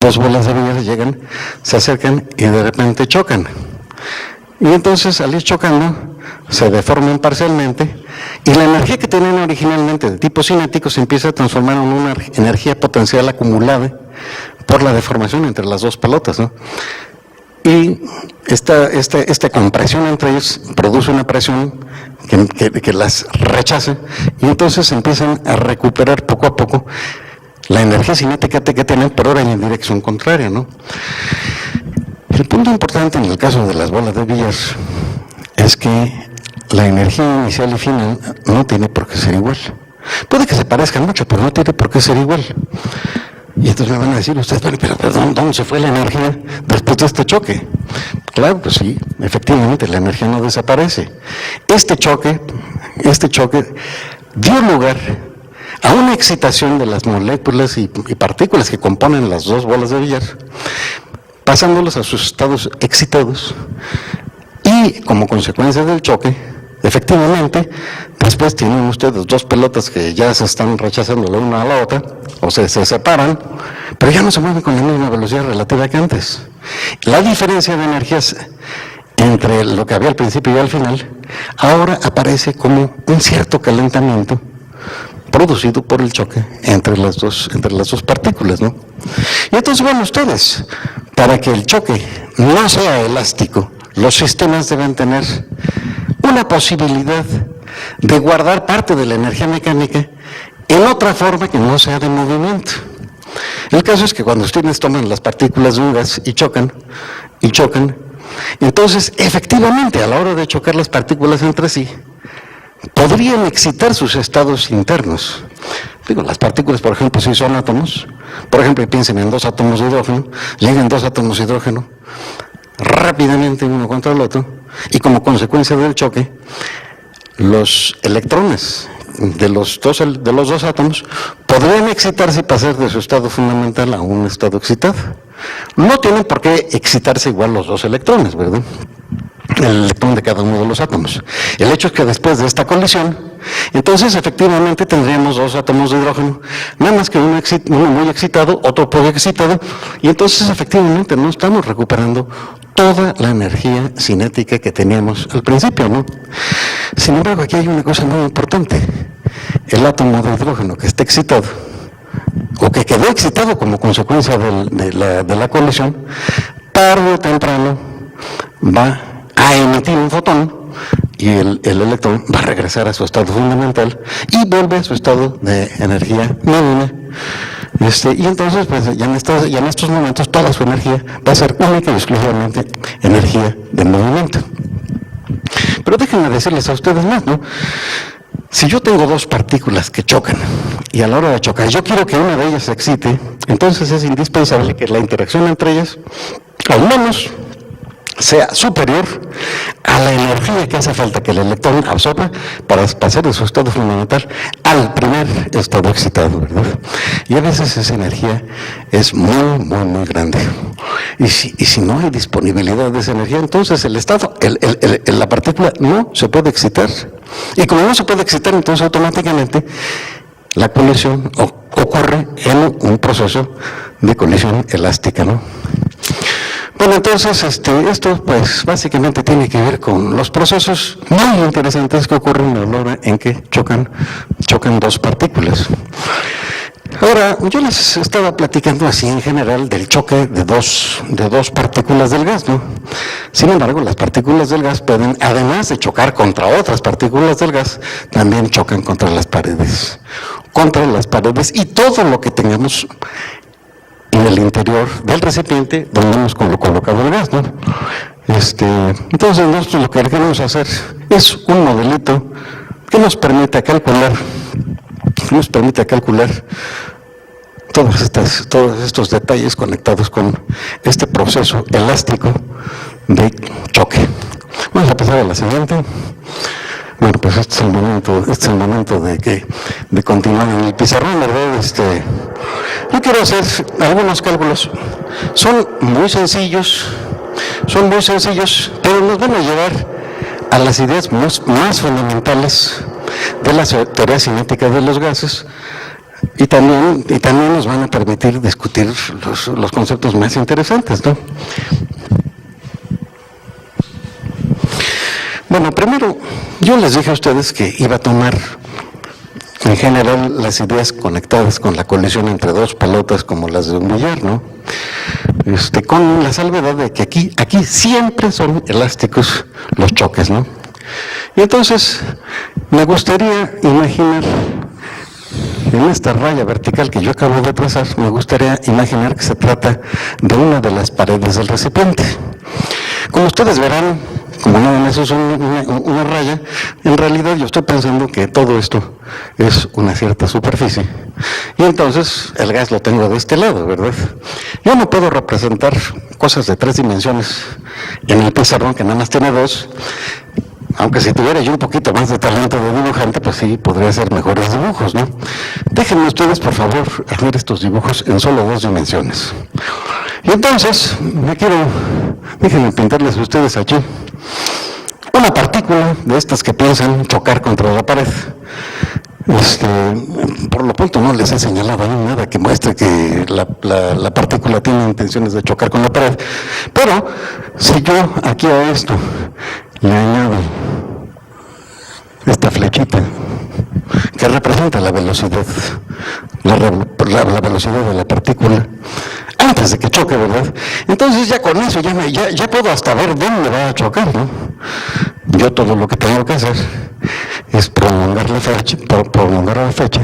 dos bolas de billar llegan, se acercan y de repente chocan. Y entonces al ir chocando se deforman parcialmente y la energía que tenían originalmente de tipo cinético se empieza a transformar en una energía potencial acumulada por la deformación entre las dos pelotas, ¿no? Y esta compresión entre ellos produce una presión que las rechaza y entonces se empiezan a recuperar poco a poco la energía cinética que tienen, pero ahora en dirección contraria, ¿no? El punto importante en el caso de las bolas de billar es que la energía inicial y final no tiene por qué ser igual. Puede que se parezcan mucho, pero no tiene por qué ser igual. Y entonces me van a decir ustedes, bueno, pero ¿dónde se fue la energía después de este choque? Claro, pues sí, efectivamente la energía no desaparece. Este choque dio lugar a una excitación de las moléculas y partículas que componen las dos bolas de billar, pasándolos a sus estados excitados, y como consecuencia del choque, efectivamente, después tienen ustedes dos pelotas que ya se están rechazando la una a la otra, o se separan, pero ya no se mueven con la misma velocidad relativa que antes. La diferencia de energías entre lo que había al principio y al final, ahora aparece como un cierto calentamiento producido por el choque entre las dos partículas, ¿no? Y entonces, bueno, ustedes, para que el choque no sea elástico, los sistemas deben tener una posibilidad de guardar parte de la energía mecánica en otra forma que no sea de movimiento. El caso es que cuando ustedes toman las partículas de un gas y chocan, entonces efectivamente a la hora de chocar las partículas entre sí, podrían excitar sus estados internos. Digo, las partículas, por ejemplo, si son átomos, por ejemplo, piensen en dos átomos de hidrógeno, llegan dos átomos de hidrógeno rápidamente uno contra el otro, y como consecuencia del choque, los electrones de los dos átomos podrían excitarse y pasar de su estado fundamental a un estado excitado. No tienen por qué excitarse igual los dos electrones, ¿verdad? El electrón de cada uno de los átomos. El hecho es que después de esta colisión, entonces efectivamente tendríamos dos átomos de hidrógeno, nada más que uno muy excitado, otro poco excitado, y entonces efectivamente no estamos recuperando toda la energía cinética que teníamos al principio, ¿no? Sin embargo, aquí hay una cosa muy importante. El átomo de hidrógeno que está excitado, o que quedó excitado como consecuencia de la colisión, tarde o temprano va a emitir un fotón y el electrón va a regresar a su estado fundamental y vuelve a su estado de energía mínima. Y entonces, pues ya en estos momentos toda su energía va a ser única y exclusivamente energía de movimiento. Pero déjenme decirles a ustedes más, ¿no? Si yo tengo dos partículas que chocan y a la hora de chocar yo quiero que una de ellas se excite, entonces es indispensable que la interacción entre ellas al menos sea superior a la energía que hace falta que el electrón absorba para pasar de su estado fundamental al primer estado excitado, ¿verdad? Y a veces esa energía es muy, muy, muy grande. Y si no hay disponibilidad de esa energía, entonces la partícula no se puede excitar. Y como no se puede excitar, entonces automáticamente la colisión ocurre en un proceso de colisión elástica, ¿no? Bueno, entonces esto pues básicamente tiene que ver con los procesos muy interesantes que ocurren a la hora en que chocan dos partículas. Ahora, yo les estaba platicando así en general del choque de dos partículas del gas, ¿no? Sin embargo, las partículas del gas pueden, además de chocar contra otras partículas del gas, también chocan contra las paredes y todo lo que tengamos en el interior del recipiente donde hemos colocado el gas, ¿no? Entonces nosotros lo que queremos hacer es un modelito que nos permita calcular todos estos detalles conectados con este proceso elástico de choque. Vamos a pasar a la siguiente. Bueno, pues este es el momento de continuar en el pizarrón, ¿verdad? Yo quiero hacer algunos cálculos. Son muy sencillos, pero nos van a llevar a las ideas más fundamentales de la teoría cinética de los gases, Y también nos van a permitir discutir los conceptos más interesantes, ¿no? Bueno, primero, yo les dije a ustedes que iba a tomar en general las ideas conectadas con la colisión entre dos pelotas como las de un billar, ¿no? Con la salvedad de que aquí siempre son elásticos los choques, ¿no? Y entonces me gustaría imaginar, en esta raya vertical que yo acabo de trazar, me gustaría imaginar que se trata de una de las paredes del recipiente. Como ustedes verán, como nada más es una raya, en realidad yo estoy pensando que todo esto es una cierta superficie. Y entonces el gas lo tengo de este lado, ¿verdad? Yo no puedo representar cosas de 3 dimensiones en el pizarrón, que nada más tiene 2. Aunque si tuviera yo un poquito más de talento de dibujante, pues sí, podría hacer mejores dibujos, ¿no? Déjenme ustedes, por favor, hacer estos dibujos en solo 2 dimensiones. Y entonces, déjenme pintarles a ustedes aquí una partícula de estas que piensan chocar contra la pared. Por lo pronto no les he señalado nada que muestre que la partícula tiene intenciones de chocar con la pared. Pero, si yo aquí a esto le añado esta flechita que representa la velocidad, la velocidad de la partícula antes de que choque, ¿verdad? Entonces ya con eso ya puedo hasta ver dónde va a chocar, ¿no? Yo todo lo que tengo que hacer es prolongar la fecha.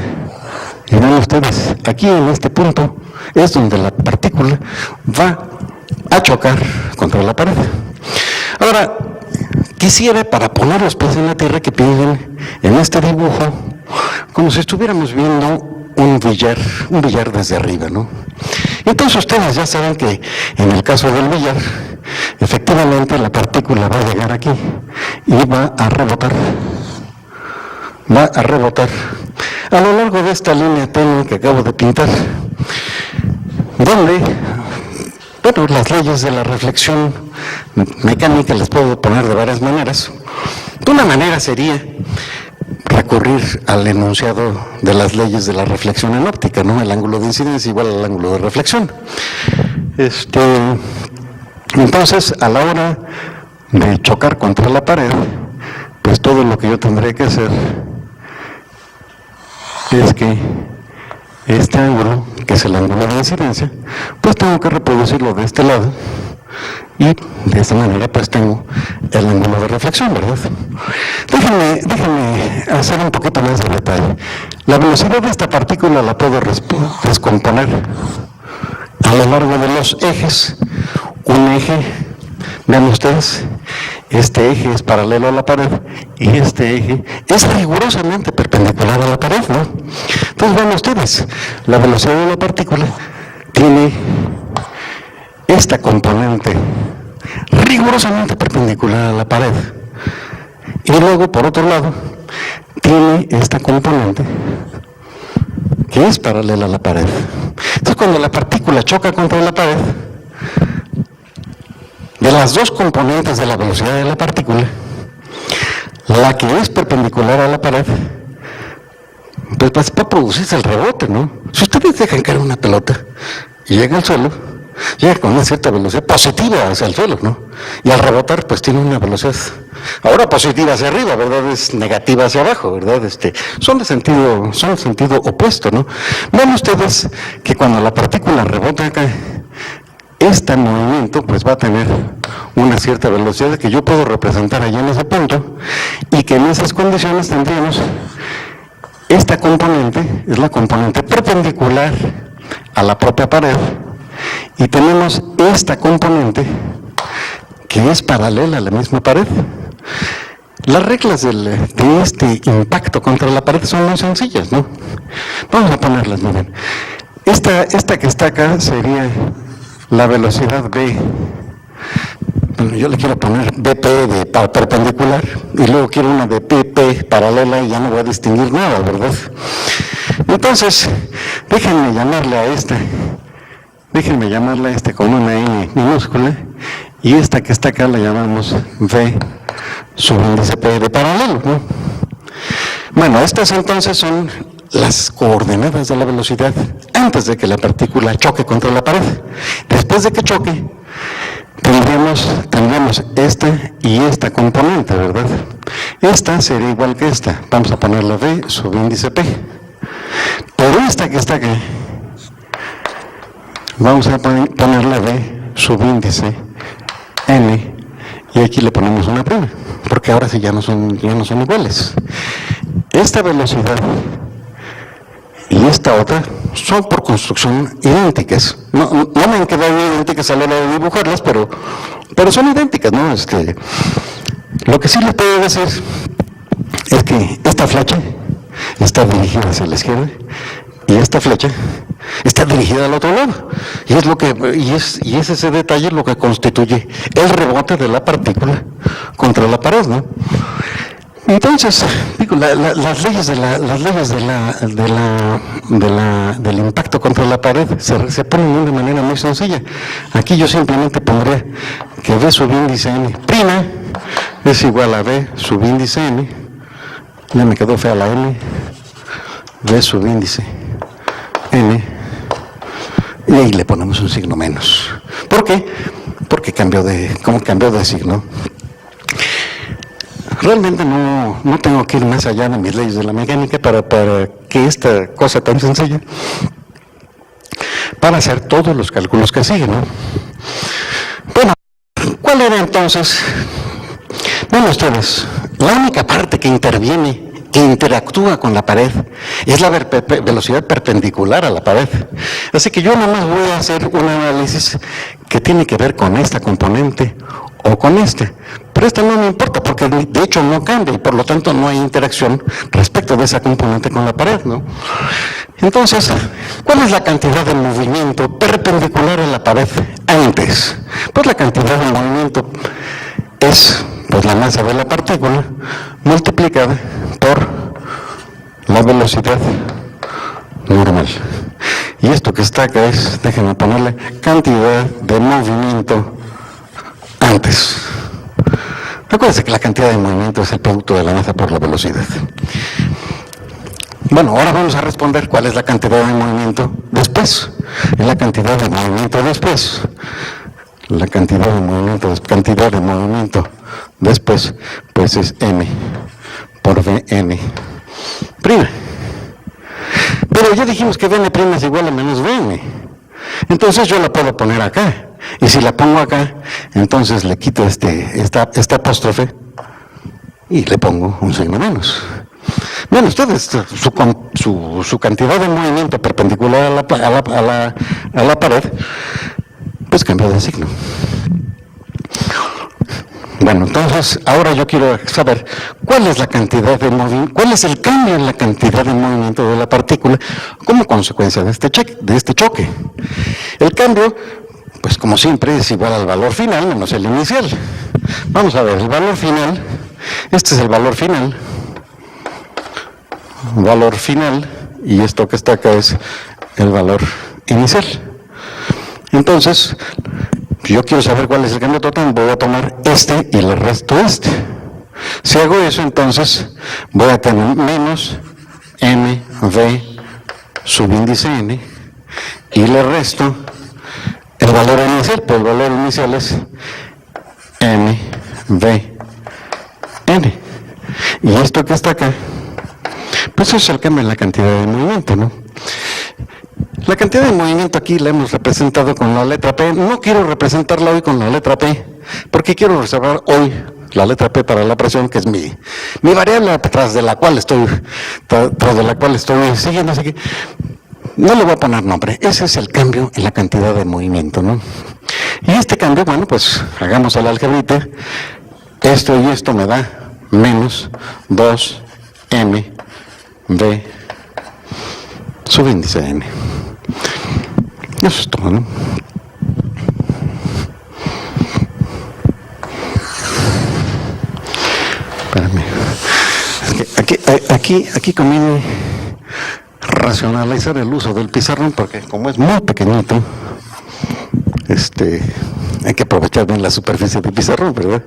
Y ven ustedes, aquí en este punto es donde la partícula va a chocar contra la pared. Ahora, quisiera, para poner los pies en la tierra, que piensen en este dibujo como si estuviéramos viendo un billar desde arriba, ¿no? Entonces ustedes ya saben que en el caso del billar, efectivamente la partícula va a llegar aquí y va a rebotar a lo largo de esta línea tenue que acabo de pintar, donde, bueno, las leyes de la reflexión mecánica las puedo poner de varias maneras. De una manera sería recurrir al enunciado de las leyes de la reflexión en óptica, ¿no? El ángulo de incidencia igual al ángulo de reflexión. Entonces, a la hora de chocar contra la pared, pues todo lo que yo tendré que hacer es que este ángulo, que es el ángulo de incidencia, pues tengo que reproducirlo de este lado, y de esta manera pues tengo el ángulo de reflexión, ¿verdad? Déjenme hacer un poquito más de detalle. La velocidad de esta partícula la puedo descomponer a lo largo de los ejes. Un eje, vean ustedes, este eje es paralelo a la pared y este eje es rigurosamente perpendicular a la pared, ¿no? Entonces vean ustedes, la velocidad de la partícula tiene esta componente rigurosamente perpendicular a la pared, y luego por otro lado tiene esta componente que es paralela a la pared. Entonces cuando la partícula choca contra la pared, de las dos componentes de la velocidad de la partícula, la que es perpendicular a la pared, pues va a producirse el rebote, ¿no? Si ustedes dejan caer una pelota y llega al suelo, llega con una cierta velocidad positiva hacia el suelo, ¿no? Y al rebotar, pues tiene una velocidad, ahora positiva hacia arriba, ¿verdad? Es negativa hacia abajo, ¿verdad? Son de sentido opuesto, ¿no? Ven ustedes que cuando la partícula rebota acá, este movimiento pues va a tener una cierta velocidad que yo puedo representar allá en ese punto, y que en esas condiciones tendríamos esta componente, es la componente perpendicular a la propia pared, y tenemos esta componente que es paralela a la misma pared. Las reglas de este impacto contra la pared son muy sencillas, ¿no? Vamos a ponerlas, miren. Esta que está acá sería la velocidad B. Bueno, yo le quiero poner BP de perpendicular y luego quiero una de PP paralela y ya no voy a distinguir nada, ¿verdad? Entonces, déjenme llamarle a esta con una N minúscula, y esta que está acá la llamamos V subíndice P de paralelo, ¿no? Bueno, estas entonces son las coordenadas de la velocidad antes de que la partícula choque contra la pared. Después de que choque, tendríamos esta y esta componente, ¿verdad? Esta sería igual que esta. Vamos a ponerle V subíndice P. Pero esta que está aquí, vamos a ponerle V subíndice N, y aquí le ponemos una prima, porque ahora sí ya no son iguales. Esta velocidad y esta otra son por construcción idénticas. No me han quedado idénticas a la hora de dibujarlas, pero son idénticas, ¿no? Lo que sí les puedo decir es que esta flecha está dirigida hacia la izquierda y esta flecha está dirigida al otro lado. Y es ese detalle lo que constituye el rebote de la partícula contra la pared, ¿no? Entonces, digo, las leyes del impacto contra la pared se ponen de una manera muy sencilla. Aquí yo simplemente pondré que V subíndice N' es igual a V subíndice N, ya me quedó fea la N, V subíndice N, y ahí le ponemos un signo menos. ¿Por qué? Porque cambió de signo. Realmente no tengo que ir más allá de mis leyes de la mecánica para que esta cosa tan sencilla, para hacer todos los cálculos que siguen, ¿no? Bueno, ¿cuál era entonces? Bueno, ustedes, la única parte que interviene, que interactúa con la pared, es la velocidad perpendicular a la pared. Así que yo nada más voy a hacer un análisis que tiene que ver con esta componente o con este. Pero esta no me importa porque de hecho no cambia y por lo tanto no hay interacción respecto de esa componente con la pared, ¿no? Entonces, ¿cuál es la cantidad de movimiento perpendicular a la pared antes? Pues la cantidad de movimiento es pues la masa de la partícula multiplicada por la velocidad normal. Y esto que está acá es, déjenme ponerle, cantidad de movimiento antes. Recuérdense que la cantidad de movimiento es el producto de la masa por la velocidad. Bueno, ahora vamos a responder cuál es la cantidad de movimiento después. Es la cantidad de movimiento después. La cantidad de movimiento después, pues es M por Vn'. Pero ya dijimos que Vn' es igual a menos Vn. Entonces yo la puedo poner acá. Y si la pongo acá, entonces le quito esta apóstrofe y le pongo un signo menos. Bueno, ustedes, su cantidad de movimiento perpendicular a la pared, pues cambió de signo. Bueno, entonces, ahora yo quiero saber cuál es la cantidad de movimiento, cuál es el cambio en la cantidad de movimiento de la partícula como consecuencia de este choque. El cambio, pues como siempre, es igual al valor final menos el inicial. Vamos a ver, el valor final, este es el valor final, y esto que está acá es el valor inicial. Entonces, yo quiero saber cuál es el cambio total, voy a tomar este y le resto este. Si hago eso, entonces voy a tener menos mv subíndice n y le resto el valor inicial, pues el valor inicial es mvn. Y esto que está acá, pues eso es el cambio en la cantidad de movimiento, ¿no? La cantidad de movimiento aquí la hemos representado con la letra P. No quiero representarla hoy con la letra P, porque quiero reservar hoy la letra P para la presión, que es mi variable tras de la cual estoy siguiendo, así que no le voy a poner nombre. Ese es el cambio en la cantidad de movimiento, ¿no? Y este cambio, bueno, pues hagamos el algebrita. Esto y esto me da menos 2mv subíndice n. Eso es todo, ¿no? Espérame. Es que aquí conviene racionalizar el uso del pizarrón, porque como es muy pequeñito, hay que aprovechar bien la superficie del pizarrón, ¿verdad?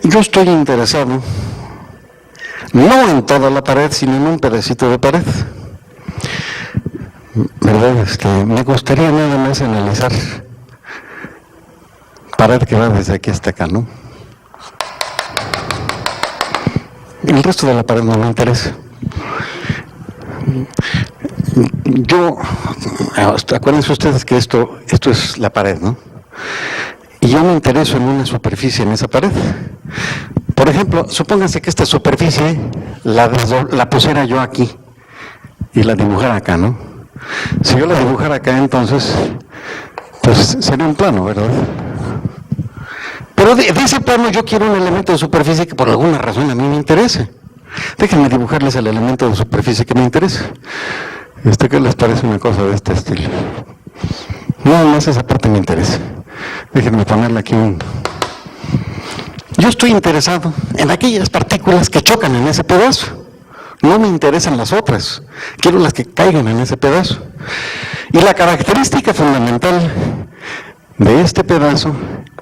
yo estoy interesado no en toda la pared, sino en un pedacito de pared. ¿Verdad? Me gustaría nada más analizar pared que va desde aquí hasta acá, ¿no? El resto de la pared no me interesa. Acuérdense ustedes que esto es la pared, ¿no? Y yo me intereso en una superficie en esa pared. Por ejemplo, supónganse que esta superficie la pusiera yo aquí y la dibujara acá, ¿no? Si yo la dibujara acá, entonces, pues sería un plano, ¿verdad? Pero de ese plano yo quiero un elemento de superficie que por alguna razón a mí me interese. Déjenme dibujarles el elemento de superficie que me interesa. ¿Qué les parece una cosa de este estilo? No, más esa parte me interesa. Déjenme ponerle aquí Yo estoy interesado en aquellas partículas que chocan en ese pedazo. No me interesan las otras. Quiero las que caigan en ese pedazo. Y la característica fundamental de este pedazo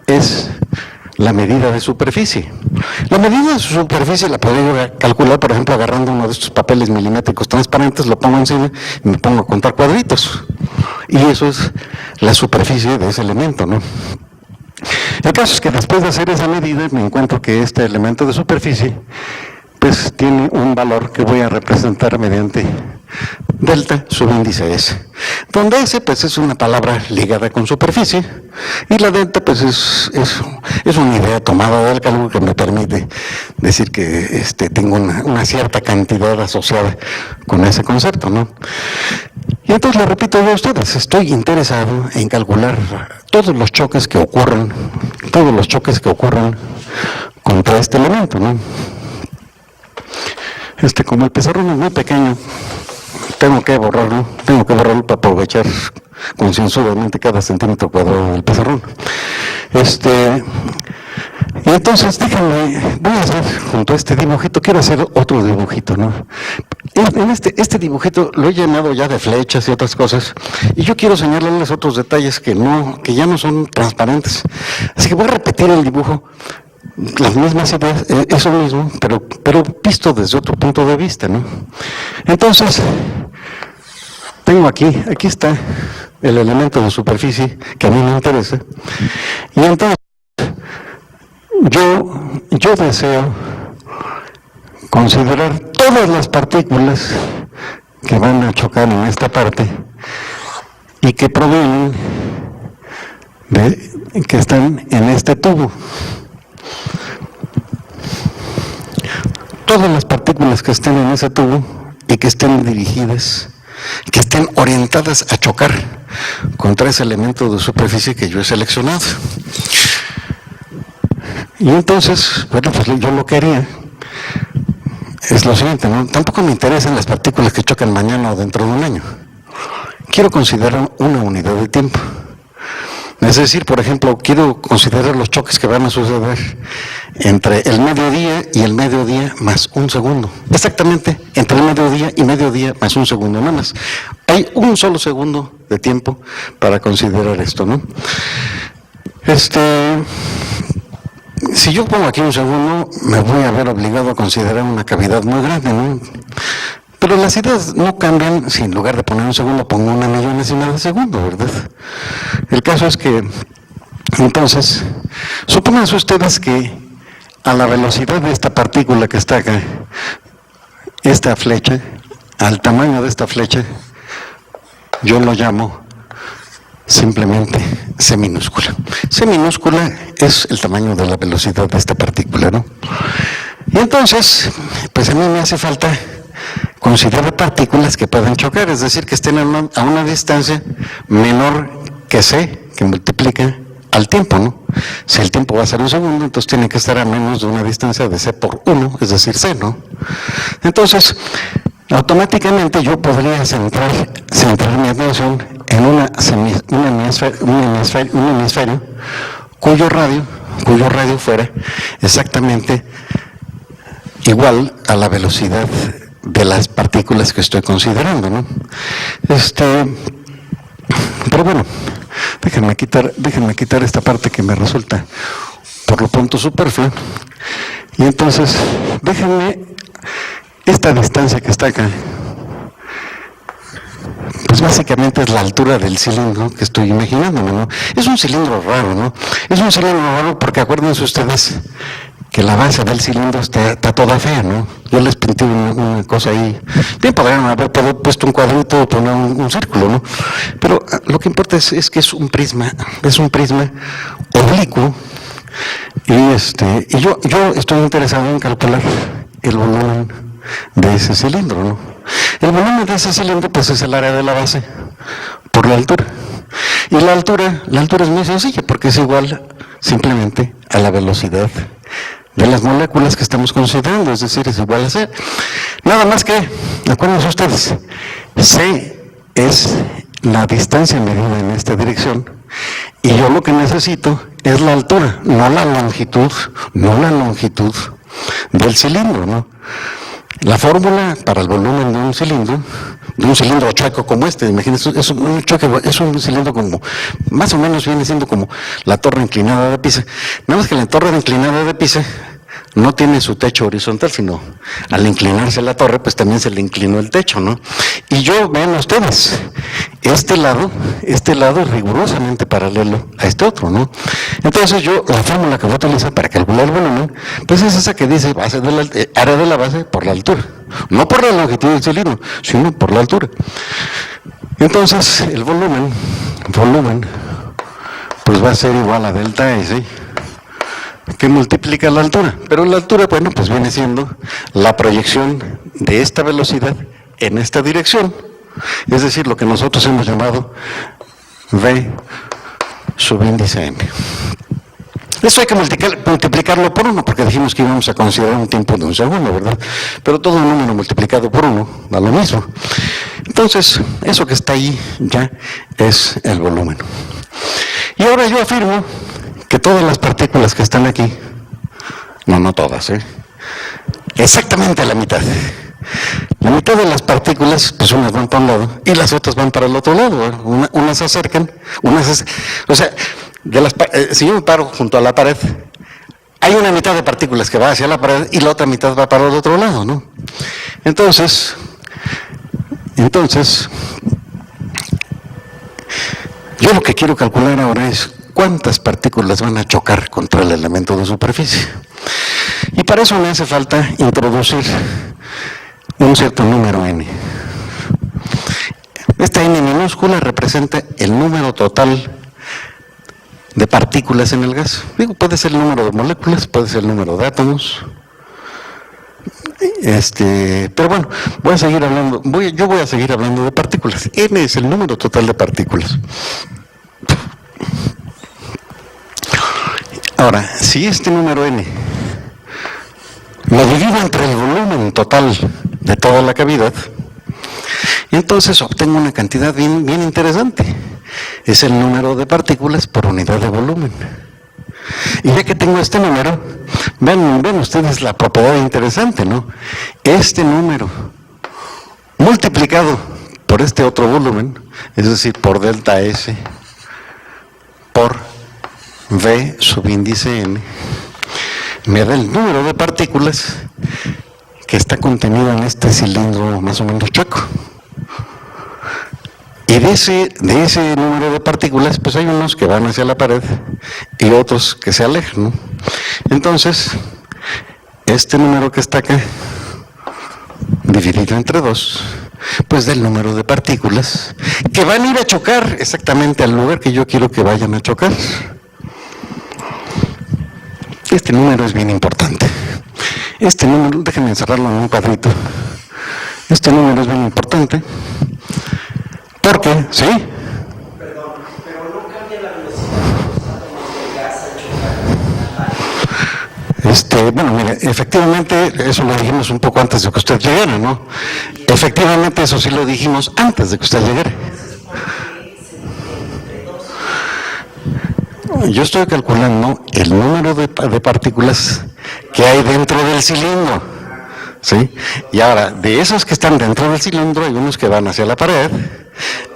es la medida de superficie. La medida de su superficie la podría calcular, por ejemplo, agarrando uno de estos papeles milimétricos transparentes, lo pongo encima y me pongo a contar cuadritos. Y eso es la superficie de ese elemento, ¿no? El caso es que después de hacer esa medida me encuentro que este elemento de superficie pues tiene un valor que voy a representar mediante delta subíndice S, donde S pues es una palabra ligada con superficie y la delta pues es una idea tomada del cálculo que me permite decir que tengo una cierta cantidad asociada con ese concepto, ¿no? Y entonces le repito yo a ustedes, estoy interesado en calcular todos los choques que ocurran contra este elemento, ¿no? Como el pizarrón es muy pequeño, tengo que borrarlo para aprovechar concienzudamente cada centímetro cuadrado del pizarrón. Y entonces voy a hacer junto a este dibujito, quiero hacer otro dibujito, ¿no? En este dibujito lo he llenado ya de flechas y otras cosas, y yo quiero señalarles otros detalles que ya no son transparentes. Así que voy a repetir el dibujo, las mismas ideas, eso mismo, pero visto desde otro punto de vista, ¿no? Entonces, tengo aquí está el elemento de superficie que a mí me interesa, y entonces yo deseo considerar todas las partículas que van a chocar en esta parte y que provienen que están en este tubo. Todas las partículas que estén en ese tubo y que estén dirigidas, que estén orientadas a chocar contra ese elemento de superficie que yo he seleccionado. Y entonces, bueno, pues yo lo que haría es lo siguiente, ¿no? Tampoco me interesan las partículas que chocan mañana o dentro de un año. Quiero considerar una unidad de tiempo. Es decir, por ejemplo, quiero considerar los choques que van a suceder entre el mediodía y el mediodía más un segundo. Exactamente, entre el mediodía y mediodía más un segundo, nada más. Hay un solo segundo de tiempo para considerar esto, ¿no? Si yo pongo aquí un segundo, me voy a ver obligado a considerar una cavidad muy grande, ¿no? Pero las ideas no cambian si en lugar de poner un segundo pongo una millonésima de segundo, ¿verdad? El caso es que, entonces, supónganse ustedes que a la velocidad de esta partícula que está acá, esta flecha, al tamaño de esta flecha, yo lo llamo simplemente C minúscula. C minúscula es el tamaño de la velocidad de esta partícula, ¿no? Y entonces, pues a mí me hace falta considerar partículas que puedan chocar, es decir, que estén a una distancia menor que C, que multiplica al tiempo, ¿no? Si el tiempo va a ser un segundo, entonces tiene que estar a menos de una distancia de C por 1, es decir, C, ¿no? Entonces, automáticamente yo podría centrar mi atención en un hemisferio cuyo radio fuera exactamente igual a la velocidad de las partículas que estoy considerando, ¿no? Pero bueno, déjenme quitar esta parte que me resulta por lo pronto superflua. Y entonces, déjenme esta distancia que está acá. Pues básicamente es la altura del cilindro que estoy imaginándome, ¿no? Es un cilindro raro, ¿no? Es un cilindro raro porque acuérdense ustedes que la base del cilindro está toda fea, ¿no? Yo les pinté una cosa ahí. Bien, podrían haber puesto un cuadrito o poner un círculo, ¿no? Pero lo que importa es que es un prisma oblicuo. Y yo estoy interesado en calcular el volumen de ese cilindro, ¿no? El volumen de ese cilindro pues es el área de la base por la altura. Y la altura es muy sencilla porque es igual simplemente a la velocidad de las moléculas que estamos considerando, es decir, es igual a C. Nada más que, acuérdense ustedes, C es la distancia medida en esta dirección y yo lo que necesito es la altura, no la longitud del cilindro, ¿no? La fórmula para el volumen de un cilindro chueco como este, imagínense, es un cilindro como, más o menos viene siendo como la torre inclinada de Pisa. Nada más que la torre inclinada de Pisa no tiene su techo horizontal, sino al inclinarse la torre, pues también se le inclinó el techo, ¿no? Y yo, vean ustedes, este lado es rigurosamente paralelo a este otro, ¿no? Entonces yo, la fórmula que voy a utilizar para calcular el volumen, pues es esa que dice área de la base por la altura. No por la longitud del cilindro, sino por la altura. Entonces, el volumen, pues va a ser igual a delta S, que multiplica la altura, pero la altura, bueno, pues viene siendo la proyección de esta velocidad en esta dirección, es decir, lo que nosotros hemos llamado V subíndice M. Eso hay que multiplicarlo por 1, porque dijimos que íbamos a considerar un tiempo de un segundo, ¿verdad? Pero todo un número multiplicado por 1 da lo mismo. Entonces, eso que está ahí ya es el volumen. Y ahora yo afirmo que todas las partículas que están aquí, no todas, exactamente la mitad. La mitad de las partículas, pues unas van para un lado y las otras van para el otro lado. Unas se acercan, o sea, si yo me paro junto a la pared, hay una mitad de partículas que va hacia la pared y la otra mitad va para el otro lado, ¿no? Entonces, yo lo que quiero calcular ahora es cuántas partículas van a chocar contra el elemento de superficie. Y para eso me hace falta introducir un cierto número n. Esta n minúscula representa el número total de partículas en el gas. Digo, puede ser el número de moléculas, puede ser el número de átomos. Pero bueno, yo voy a seguir hablando de partículas. N es el número total de partículas. Ahora, si este número n lo divido entre el volumen total de toda la cavidad, entonces obtengo una cantidad bien interesante. Es el número de partículas por unidad de volumen. Y ya que tengo este número, ven ustedes la propiedad interesante, ¿no? Este número multiplicado por este otro volumen, es decir, por delta S, por V subíndice N, me da el número de partículas que está contenido en este cilindro más o menos chueco. Y de ese número de partículas, pues hay unos que van hacia la pared y otros que se alejan, ¿no? Entonces, este número que está acá, dividido entre 2, pues da el número de partículas que van a ir a chocar exactamente al lugar que yo quiero que vayan a chocar. Este número es bien importante. Este número, déjenme encerrarlo en un cuadrito. Este número es bien importante. ¿Por qué? ¿Sí? Perdón, pero no cambia la velocidad de los átomos de gas al chocar. Bueno, mire, efectivamente, eso lo dijimos un poco antes de que usted llegara, ¿no? Efectivamente, eso sí lo dijimos antes de que usted llegara. Yo estoy calculando el número de partículas que hay dentro del cilindro, ¿sí? Y ahora, de esos que están dentro del cilindro, hay unos que van hacia la pared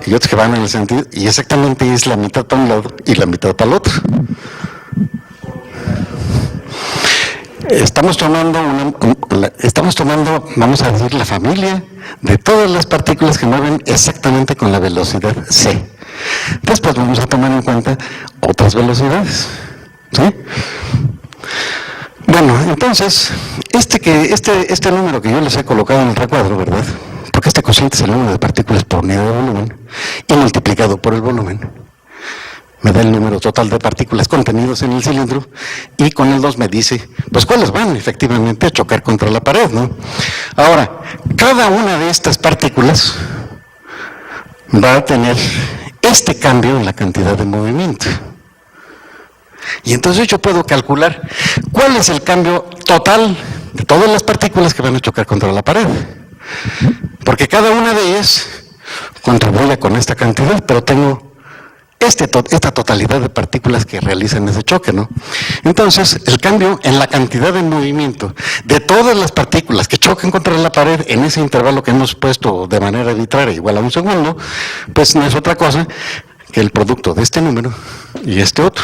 y otros que van en el sentido, y exactamente es la mitad para un lado y la mitad para el otro. estamos tomando, vamos a decir, la familia de todas las partículas que mueven exactamente con la velocidad c. Después vamos a tomar en cuenta otras velocidades, ¿sí? Bueno, entonces, este número que yo les he colocado en el recuadro, ¿verdad? Porque este cociente es el número de partículas por unidad de volumen, y multiplicado por el volumen, me da el número total de partículas contenidos en el cilindro, y con el 2 me dice, pues cuáles van efectivamente a chocar contra la pared, ¿no? Ahora, cada una de estas partículas va a tener este cambio en la cantidad de movimiento. Y entonces yo puedo calcular cuál es el cambio total de todas las partículas que van a chocar contra la pared. Porque cada una de ellas contribuye con esta cantidad, pero tengo esta totalidad de partículas que realizan ese choque, ¿no? Entonces, el cambio en la cantidad de movimiento de todas las partículas que chocan contra la pared en ese intervalo que hemos puesto de manera arbitraria igual a un segundo, pues no es otra cosa que el producto de este número y este otro.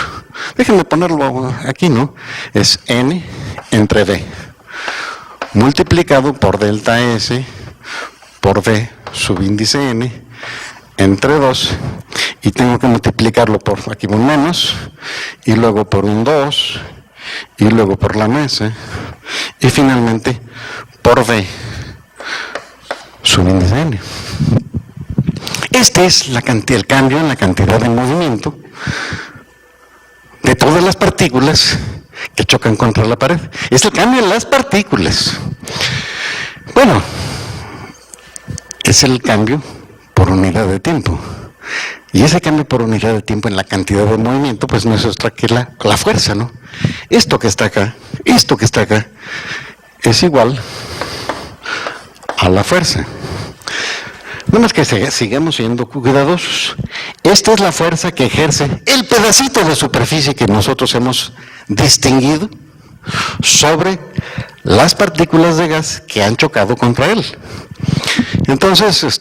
Déjenme ponerlo aquí, ¿no? Es n entre v, multiplicado por delta s por v subíndice n entre 2, y tengo que multiplicarlo por aquí un menos, y luego por un 2, y luego por la masa, y finalmente por v subíndice n. Este es el cambio en la cantidad de movimiento de todas las partículas que chocan contra la pared. Es el cambio en las partículas. Bueno, es el cambio por unidad de tiempo. Y ese cambio por unidad de tiempo en la cantidad de movimiento, pues no es otra que la fuerza, ¿no? Esto que está acá, es igual a la fuerza. Nada más que sigamos siendo cuidadosos. Esta es la fuerza que ejerce el pedacito de superficie que nosotros hemos distinguido sobre las partículas de gas que han chocado contra él. Entonces,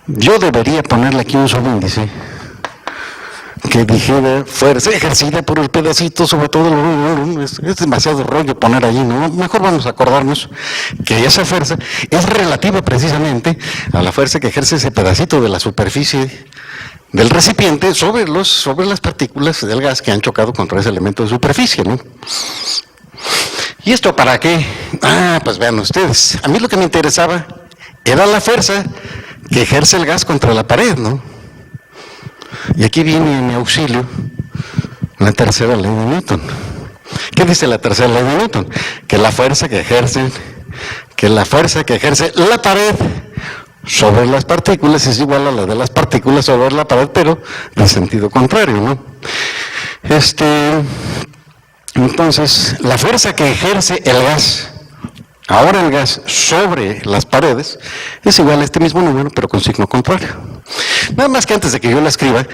yo debería ponerle aquí un subíndice que dijera fuerza ejercida por el pedacito, sobre todo es demasiado rollo poner allí, ¿no? Mejor vamos a acordarnos que esa fuerza es relativa precisamente a la fuerza que ejerce ese pedacito de la superficie del recipiente sobre las partículas del gas que han chocado contra ese elemento de superficie, ¿no? ¿Y esto para qué? Pues vean ustedes, a mí lo que me interesaba era la fuerza que ejerce el gas contra la pared, ¿no? Y aquí viene en mi auxilio la tercera ley de Newton. ¿Qué dice la tercera ley de Newton? Que la fuerza que ejerce la pared sobre las partículas es igual a la de las partículas sobre la pared, pero de sentido contrario, ¿no? Entonces, la fuerza que ejerce el gas, ahora el gas sobre las paredes, es igual a este mismo número, pero con signo contrario. Nada más que antes de que yo la escriba,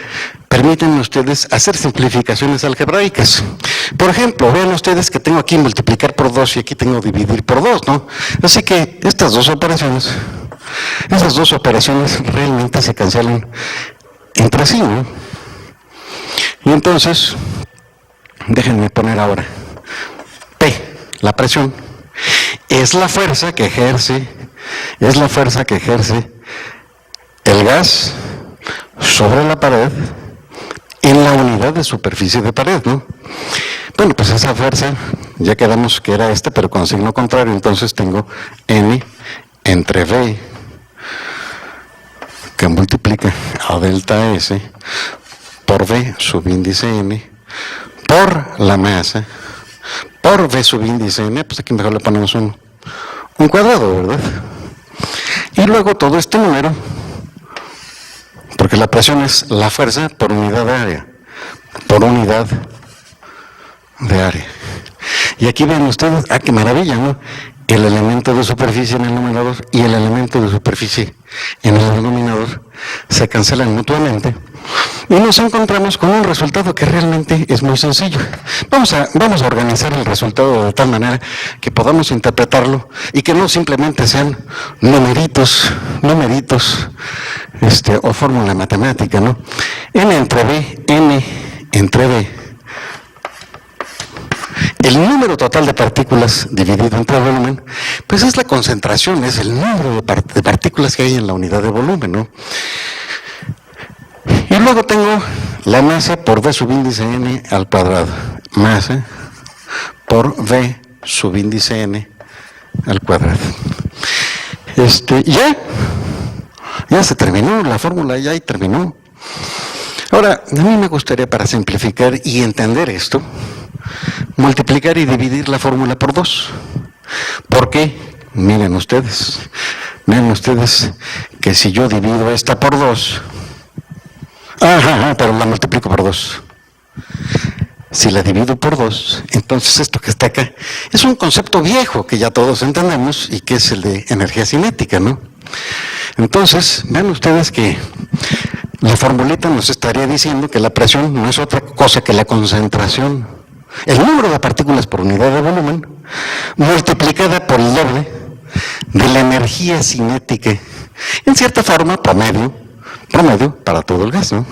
permítanme ustedes hacer simplificaciones algebraicas. Por ejemplo, vean ustedes que tengo aquí multiplicar por 2 y aquí tengo dividir por 2, ¿no? Así que estas dos operaciones realmente se cancelan entre sí, ¿no? Y entonces, déjenme poner ahora P, la presión, es la fuerza que ejerce el gas sobre la pared en la unidad de superficie de pared, ¿no? Bueno, pues esa fuerza, ya quedamos que era pero con signo contrario, entonces tengo N entre V, que multiplica a delta S por V subíndice N, por la masa, por V subíndice N, pues aquí mejor le ponemos un cuadrado, ¿verdad? Y luego todo este número, porque la presión es la fuerza por unidad de área, Y aquí ven ustedes, qué maravilla, ¿no? El elemento de superficie en el numerador y el elemento de superficie en el denominador se cancelan mutuamente y nos encontramos con un resultado que realmente es muy sencillo. Vamos a organizar el resultado de tal manera que podamos interpretarlo y que no simplemente sean numeritos o fórmula matemática, ¿no? N entre B el número total de partículas dividido entre el volumen, pues es la concentración, es el número de partículas que hay en la unidad de volumen, ¿no? Y luego tengo la masa por V subíndice n al cuadrado. Masa por V subíndice n al cuadrado. Ya se terminó, la fórmula ya terminó. Ahora, a mí me gustaría, para simplificar y entender esto, multiplicar y dividir la fórmula por 2. ¿Por qué? Miren ustedes que si yo divido esta por 2, pero la multiplico por 2. Si la divido por 2, entonces esto que está acá es un concepto viejo que ya todos entendemos y que es el de energía cinética, ¿no? Entonces, vean ustedes que la formulita nos estaría diciendo que la presión no es otra cosa que la concentración, el número de partículas por unidad de volumen, multiplicada por el doble de la energía cinética, en cierta forma promedio para todo el gas, ¿no?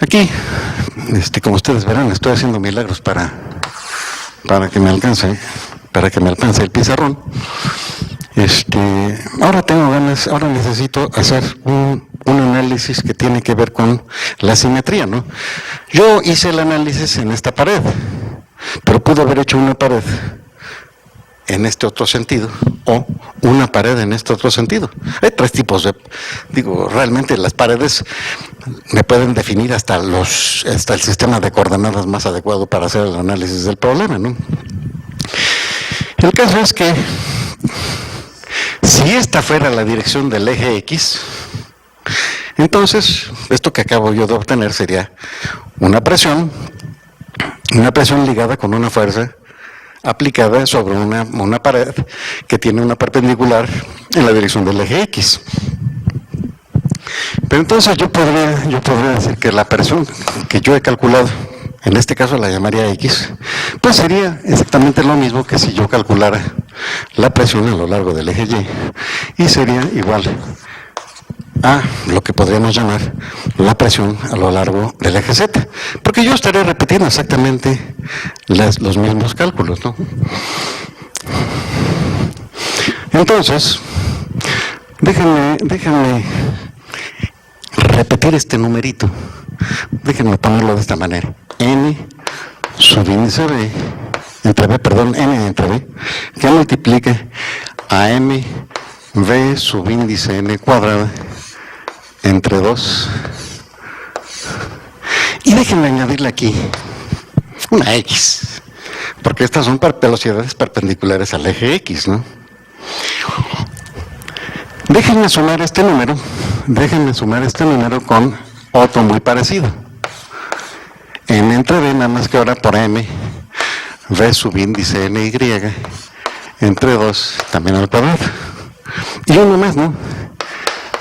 Aquí, como ustedes verán, estoy haciendo milagros para que me alcance el pizarrón. Ahora necesito hacer un análisis que tiene que ver con la simetría, ¿no? Yo hice el análisis en esta pared, pero pude haber hecho una pared en este otro sentido o una pared en este otro sentido. Hay tres tipos realmente las paredes me pueden definir hasta el sistema de coordenadas más adecuado para hacer el análisis del problema, ¿no? El caso es que si esta fuera la dirección del eje X, entonces esto que acabo yo de obtener sería una presión ligada con una fuerza aplicada sobre una pared que tiene una perpendicular en la dirección del eje X. Pero entonces yo podría decir que la presión que yo he calculado, en este caso la llamaría X, pues sería exactamente lo mismo que si yo calculara la presión a lo largo del eje Y, y sería igual a lo que podríamos llamar la presión a lo largo del eje Z, porque yo estaré repitiendo exactamente los mismos cálculos, ¿no? Entonces, déjenme repetir este numerito, déjenme ponerlo de esta manera: n subíndice b n entre b, que multiplica a m v subíndice n cuadrada entre 2. Y déjenme añadirle aquí una X, porque estas son velocidades perpendiculares al eje X, ¿no? Déjenme sumar este número con otro muy parecido. N entre b, nada más que ahora por m, v subíndice n y, entre 2, también al cuadrado. Y uno más, ¿no?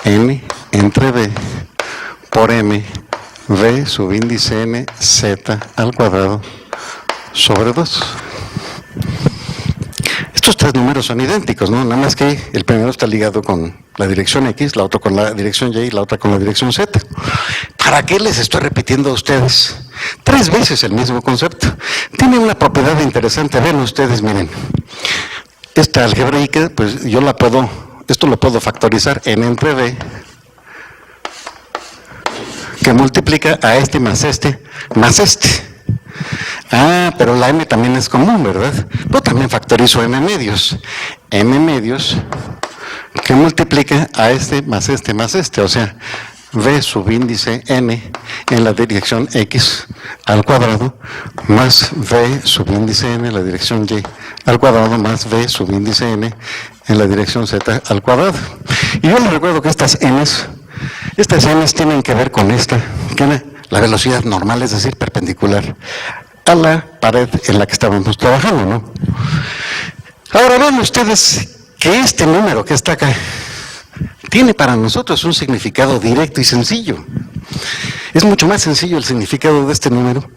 N entre b por m, v subíndice n, z al cuadrado sobre 2. Estos tres números son idénticos, ¿no? Nada más que el primero está ligado con la dirección X, la otra con la dirección Y y la otra con la dirección Z. ¿Para qué les estoy repitiendo a ustedes 3 veces el mismo concepto? Tiene una propiedad interesante, ven ustedes, miren. Esta algebraica, pues esto lo puedo factorizar en entre b, que multiplica a este más este más este. Pero la m también es común, ¿verdad? Pero también factorizo m medios, que multiplica a este más este más este, o sea, v subíndice n en la dirección X al cuadrado más v subíndice n en la dirección Y al cuadrado más v subíndice n en la dirección Z al cuadrado. Y yo les recuerdo que estas n's tienen que ver con esta, que es la velocidad normal, es decir, perpendicular a la pared en la que estábamos trabajando, ¿no? Ahora vean ustedes que este número que está acá tiene para nosotros un significado directo y sencillo. Es mucho más sencillo el significado de este número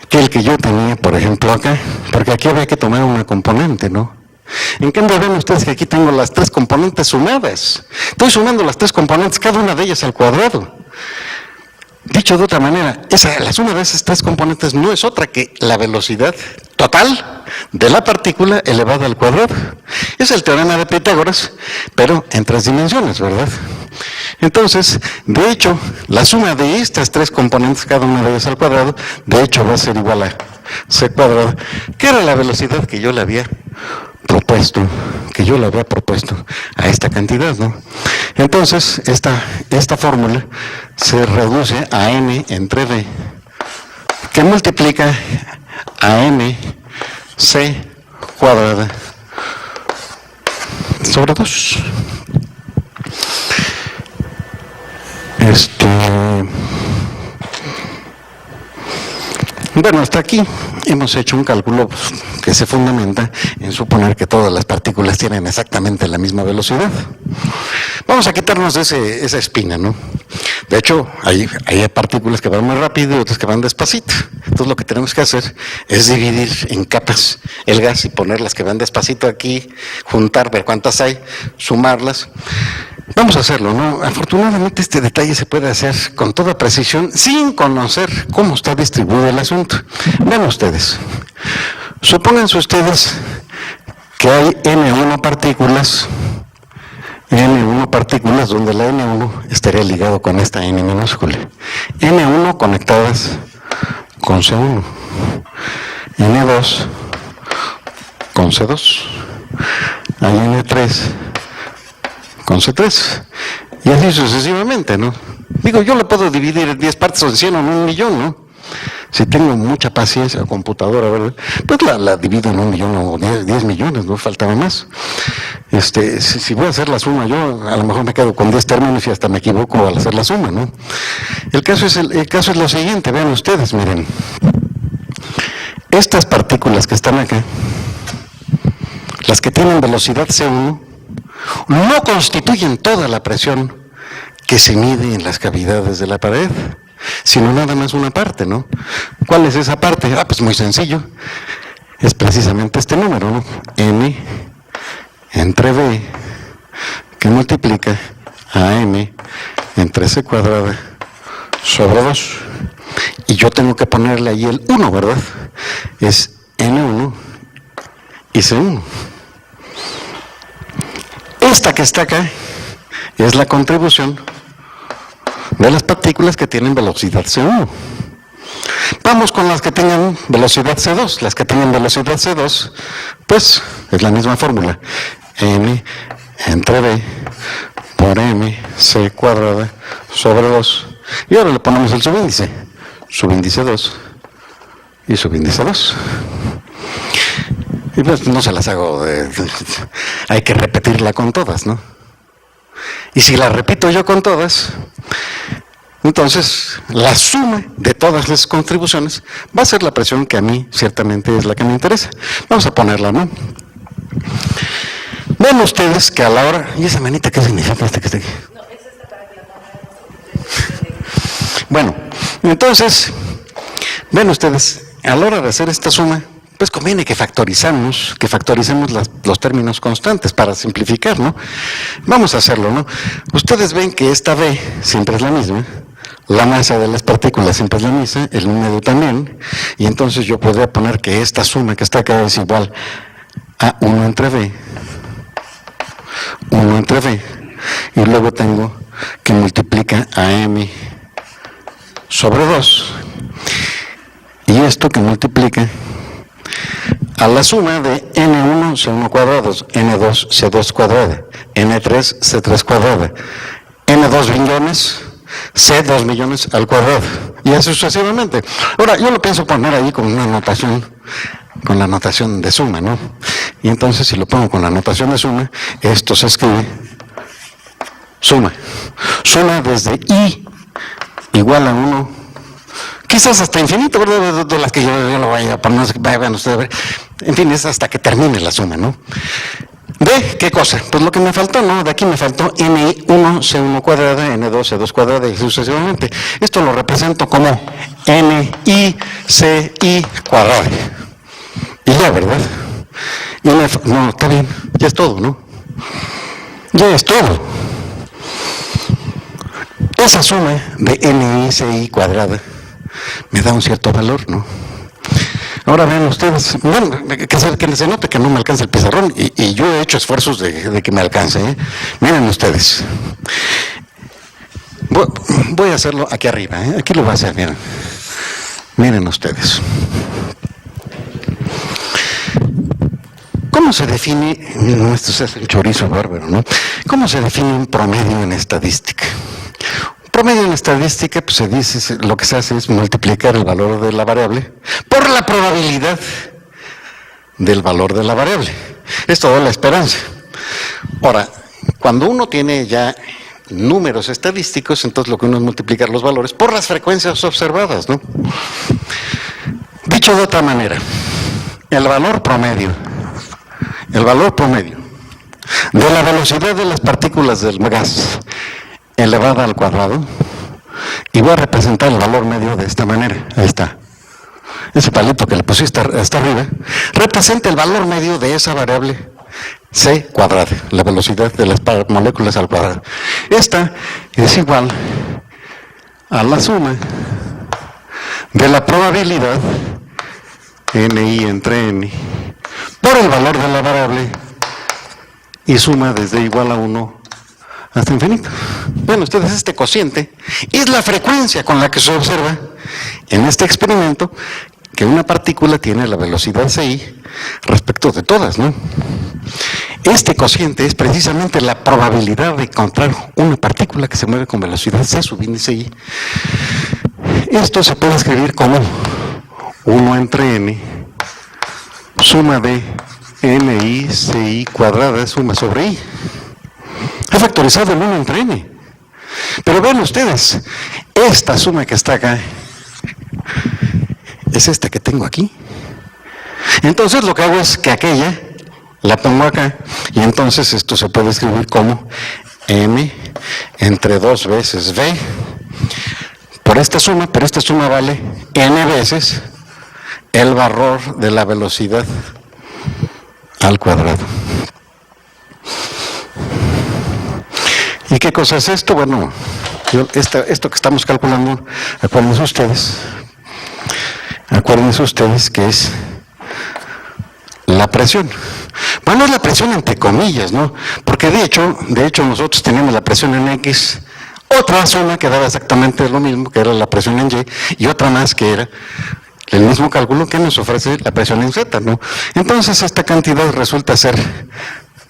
que el que yo tenía, por ejemplo, acá, porque aquí había que tomar una componente, ¿no? En cambio, ven ustedes que aquí tengo las 3 componentes sumadas. Estoy sumando las 3 componentes, cada una de ellas al cuadrado. Dicho de otra manera, la suma de esas tres componentes no es otra que la velocidad total de la partícula elevada al cuadrado. Es el teorema de Pitágoras, pero en tres dimensiones, ¿verdad? Entonces, de hecho, la suma de estas tres componentes, cada una de ellas al cuadrado, de hecho va a ser igual a c cuadrado, que era la velocidad que yo le había propuesto, a esta cantidad, ¿no? Entonces, esta fórmula se reduce a n entre v, que multiplica a m c cuadrada sobre 2. Bueno, hasta aquí hemos hecho un cálculo que se fundamenta en suponer que todas las partículas tienen exactamente la misma velocidad. Vamos a quitarnos esa espina, ¿no? De hecho, hay partículas que van muy rápido y otras que van despacito. Entonces lo que tenemos que hacer es dividir en capas el gas y poner las que van despacito aquí, juntar, ver cuántas hay, sumarlas. Vamos a hacerlo, ¿no? Afortunadamente este detalle se puede hacer con toda precisión sin conocer cómo está distribuido el asunto. Vean ustedes, supónganse ustedes que hay N1 partículas donde la N1 estaría ligado con esta N minúscula. N1 conectadas con C1, N2 con C2, hay N3 con C3, y así sucesivamente, ¿no? Digo, yo lo puedo dividir en 10 partes o en 100 o en 1.000.000, ¿no? Si tengo mucha paciencia, computadora, ¿verdad? Pues la divido en 1.000.000 o 10 millones, no faltaba más. Si voy a hacer la suma, yo a lo mejor me quedo con 10 términos y hasta me equivoco al hacer la suma, ¿no? El caso es lo siguiente, vean ustedes, miren. Estas partículas que están acá, las que tienen velocidad C1, no constituyen toda la presión que se mide en las cavidades de la pared, sino nada más una parte, ¿no? ¿Cuál es esa parte? Pues muy sencillo, es precisamente este número, ¿no? N entre V, que multiplica a M entre C cuadrada sobre 2, y yo tengo que ponerle ahí el 1, ¿verdad? Es N1 y C1. Esta que está acá es la contribución de las partículas que tienen velocidad C1. Vamos con las que tengan velocidad C2. Las que tengan velocidad C2, pues es la misma fórmula. N entre V por M C cuadrada sobre 2. Y ahora le ponemos el subíndice 2 y subíndice 2. Y pues no se las hago, hay que repetirla con todas, ¿no? Y si la repito yo con todas, entonces la suma de todas las contribuciones va a ser la presión que a mí ciertamente es la que me interesa. Vamos a ponerla, ¿no? Ven ustedes que a la hora... ¿Y esa manita qué significa esta que está aquí? No, es esta para que la pongamos. Bueno, entonces, ven ustedes, a la hora de hacer esta suma, pues conviene que factoricemos los términos constantes para simplificar, ¿no? Vamos a hacerlo, ¿no? Ustedes ven que esta V siempre es la misma, la masa de las partículas siempre es la misma, el número también, y entonces yo podría poner que esta suma que está acá es igual a 1 entre V, y luego tengo que multiplica a M sobre 2, y esto que multiplica a la suma de N1 C1 cuadrados, N2 C2 cuadrada, N3 C3 cuadrada, N2 billones C2 millones al cuadrado, y así sucesivamente. Ahora, yo lo pienso poner ahí con una notación, con la notación de suma, ¿no? Y entonces, si lo pongo con la notación de suma, esto se escribe suma desde I igual a 1, quizás hasta infinito, ¿verdad? De las que yo lo voy a poner, vayan ustedes a ver. En fin, es hasta que termine la suma, ¿no? ¿De qué cosa? Pues lo que me faltó, ¿no? De aquí me faltó N1 C1 cuadrada, N2 C2 cuadrada y sucesivamente. Esto lo represento como NI CI cuadrada. Y ya, ¿verdad? No, está bien, ya es todo, ¿no? Ya es todo. esa suma de NI cuadrada me da un cierto valor, ¿no? Ahora vean ustedes, bueno, que se note que no me alcanza el pizarrón, y yo he hecho esfuerzos de que me alcance, ¿eh? Miren ustedes. Voy a hacerlo aquí arriba, ¿eh? Aquí lo voy a hacer, miren. Miren ustedes. ¿Cómo se define, esto se hace un chorizo bárbaro, ¿no? ¿Cómo se define un promedio en estadística? Un promedio en estadística, pues se dice, lo que se hace es multiplicar el valor de la variable por la probabilidad del valor de la variable. Esto da la esperanza. Ahora, cuando uno tiene ya números estadísticos, entonces lo que uno es multiplicar los valores por las frecuencias observadas, ¿no? Dicho de otra manera, el valor promedio de la velocidad de las partículas del gas elevada al cuadrado, y voy a representar el valor medio de esta manera. Ahí está. Ese palito que le pusiste hasta arriba representa el valor medio de esa variable c cuadrada, la velocidad de las moléculas al cuadrado. Esta es igual a la suma de la probabilidad ni entre n por el valor de la variable y suma desde igual a 1 hasta infinito. Bueno, ustedes, este cociente es la frecuencia con la que se observa en este experimento que una partícula tiene la velocidad ci respecto de todas, ¿no? Este cociente es precisamente la probabilidad de encontrar una partícula que se mueve con velocidad c subíndice i. Esto se puede escribir como 1 entre n, suma de ni ci cuadrada, suma sobre i. He factorizado el 1 entre n. Pero vean ustedes, esta suma que está acá es esta que tengo aquí. Entonces lo que hago es que aquella la pongo acá, y entonces esto se puede escribir como m entre 2 veces v por esta suma, pero esta suma vale n veces el valor de la velocidad al cuadrado. ¿Y qué cosa es esto? Bueno, esto que estamos calculando, acuérdense ustedes que es la presión. Bueno, es la presión entre comillas, ¿no? Porque de hecho nosotros teníamos la presión en X, otra suma que daba exactamente lo mismo, que era la presión en Y otra más que era el mismo cálculo que nos ofrece la presión en Z, ¿no? Entonces esta cantidad resulta ser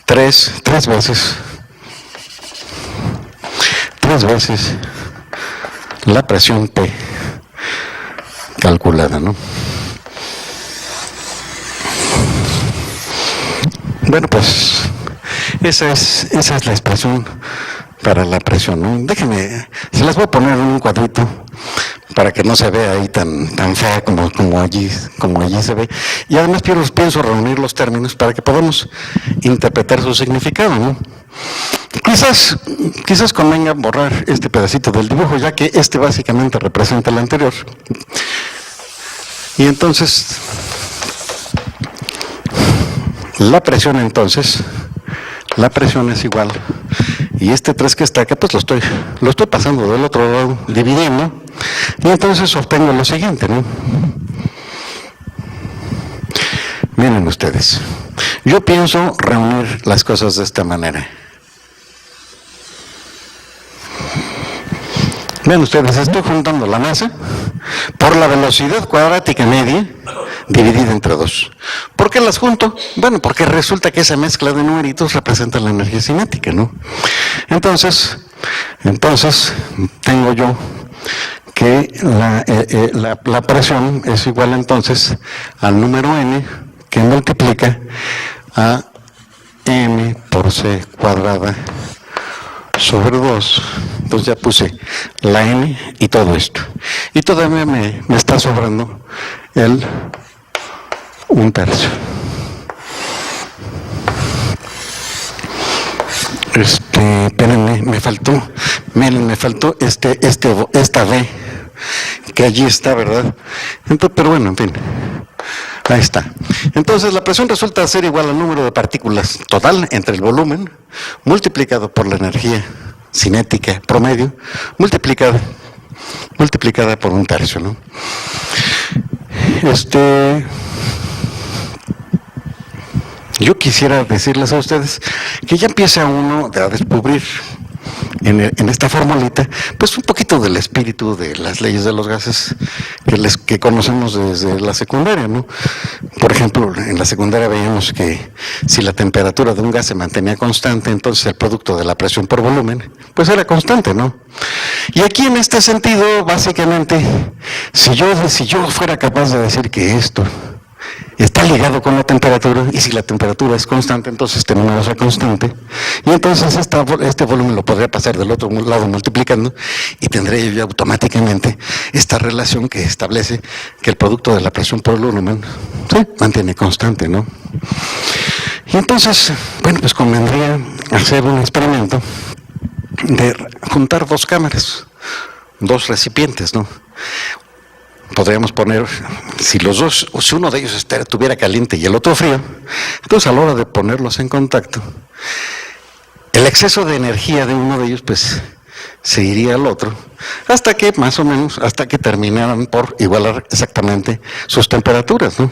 tres veces la presión P calculada, ¿no? Bueno, pues esa es la expresión para la presión, ¿no? Déjenme, se las voy a poner en un cuadrito para que no se vea ahí tan fea como allí se ve. Y además pienso reunir los términos para que podamos interpretar su significado, ¿no? Quizás convenga borrar este pedacito del dibujo, ya que este básicamente representa el anterior. Y entonces, la presión es igual, y este 3 que está acá, pues lo estoy pasando del otro lado, dividiendo, y entonces obtengo lo siguiente, ¿no? Miren ustedes, yo pienso reunir las cosas de esta manera. Vean ustedes, estoy juntando la masa por la velocidad cuadrática media dividida entre 2. ¿Por qué las junto? Bueno, porque resulta que esa mezcla de numeritos representa la energía cinética, ¿no? Entonces tengo yo que la presión es igual entonces al número n que multiplica a m por c cuadrada sobre 2. Entonces ya puse la n y todo esto. Y todavía me está sobrando el 1/3. Espérenme, me faltó esta v, que allí está, ¿verdad? Entonces, pero bueno, en fin, ahí está. Entonces la presión resulta ser igual al número de partículas total entre el volumen multiplicado por la energía cinética promedio multiplicada por 1/3, ¿no? Yo quisiera decirles a ustedes que ya empieza uno a descubrir en esta formulita, pues un poquito del espíritu de las leyes de los gases que conocemos desde la secundaria, ¿no? Por ejemplo, en la secundaria veíamos que si la temperatura de un gas se mantenía constante, entonces el producto de la presión por volumen, pues era constante, ¿no? Y aquí en este sentido, básicamente, si yo fuera capaz de decir que esto está ligado con la temperatura, y si la temperatura es constante, entonces este número es constante, y entonces este volumen lo podría pasar del otro lado multiplicando, y tendré yo automáticamente esta relación que establece que el producto de la presión por el volumen se mantiene constante, ¿no? Y entonces, bueno, pues convendría hacer un experimento de juntar dos cámaras, dos recipientes, ¿no? Podríamos poner, si uno de ellos estuviera caliente y el otro frío, entonces a la hora de ponerlos en contacto, el exceso de energía de uno de ellos pues se iría al otro, hasta que más o menos, hasta que terminaran por igualar exactamente sus temperaturas, ¿no?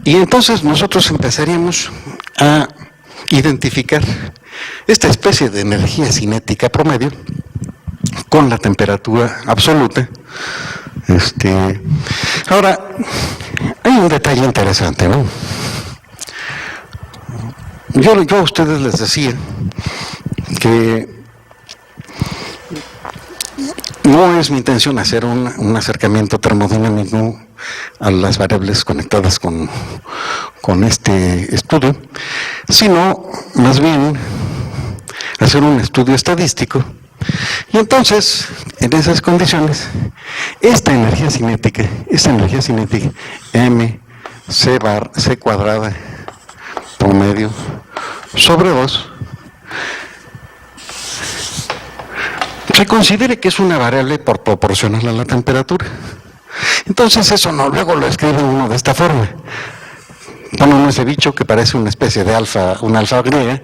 Y entonces nosotros empezaríamos a identificar esta especie de energía cinética promedio con la temperatura absoluta. Ahora, hay un detalle interesante, ¿no? Yo a ustedes les decía que no es mi intención hacer un acercamiento termodinámico a las variables conectadas con este estudio, sino más bien hacer un estudio estadístico. Y entonces, en esas condiciones, esta energía cinética, C cuadrada promedio sobre 2, se considere que es una variable proporcional a la temperatura. Entonces eso luego lo escribe uno de esta forma. Pone uno ese bicho que parece una especie de una alfa griega,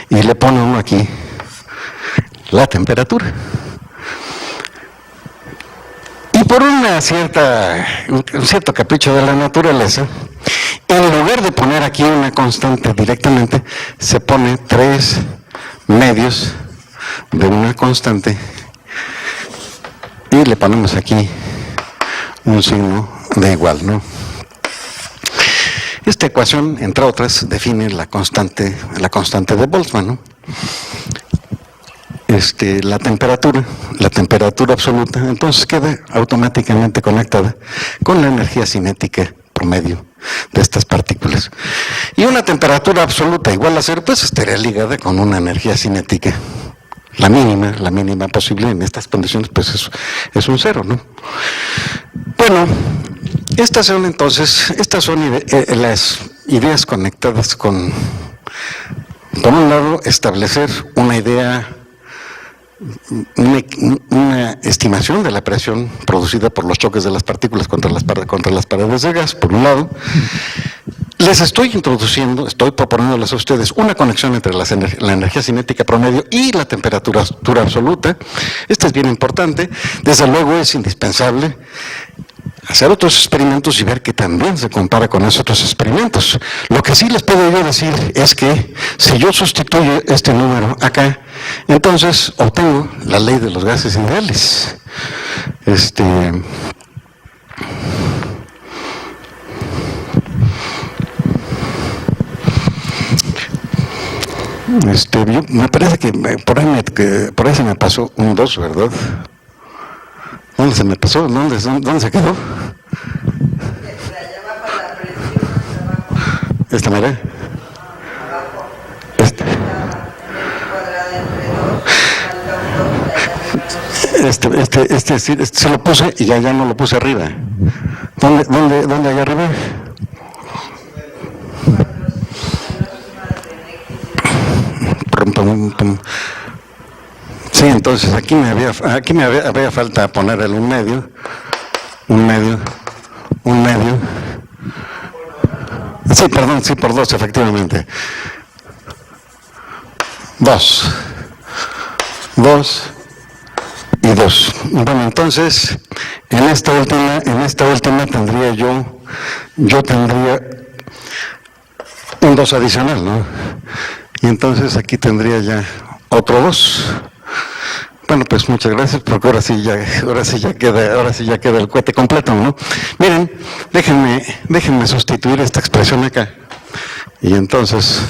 y le pone uno aquí la temperatura. Y por un cierto capricho de la naturaleza, en lugar de poner aquí una constante directamente, se pone 3 medios de una constante y le ponemos aquí un signo de igual, ¿no? Esta ecuación, entre otras, define la constante de Boltzmann, ¿no? La temperatura absoluta, entonces queda automáticamente conectada con la energía cinética promedio de estas partículas. Y una temperatura absoluta igual a 0, pues estaría ligada con una energía cinética, la mínima posible en estas condiciones, pues es un 0, ¿no? Bueno, estas son las ideas conectadas con, por un lado, establecer una idea, una estimación de la presión producida por los choques de las partículas contra las paredes de gas, por un lado. Les estoy proponiéndoles a ustedes una conexión entre la energía cinética promedio y la temperatura absoluta. Esto es bien importante. Desde luego es indispensable hacer otros experimentos y ver que también se compara con esos otros experimentos. Lo que sí les puedo yo decir es que si yo sustituyo este número acá, entonces obtengo la ley de los gases ideales. Me parece que por ahí se me pasó un 2, ¿verdad? ¿Dónde se me pasó? ¿Dónde se quedó? ¿Esta manera? Se lo puse y ya no lo puse arriba. ¿Dónde allá arriba? Sí, entonces aquí me había falta poner el un medio. Sí, perdón, sí, por 2, efectivamente. 2. 2 y 2. Bueno, entonces, en esta última tendría yo tendría un 2 adicional, ¿no? Y entonces aquí tendría ya otro 2. Bueno, pues muchas gracias, porque ahora sí ya queda el cohete completo, ¿no? Miren, déjenme sustituir esta expresión acá. Y entonces,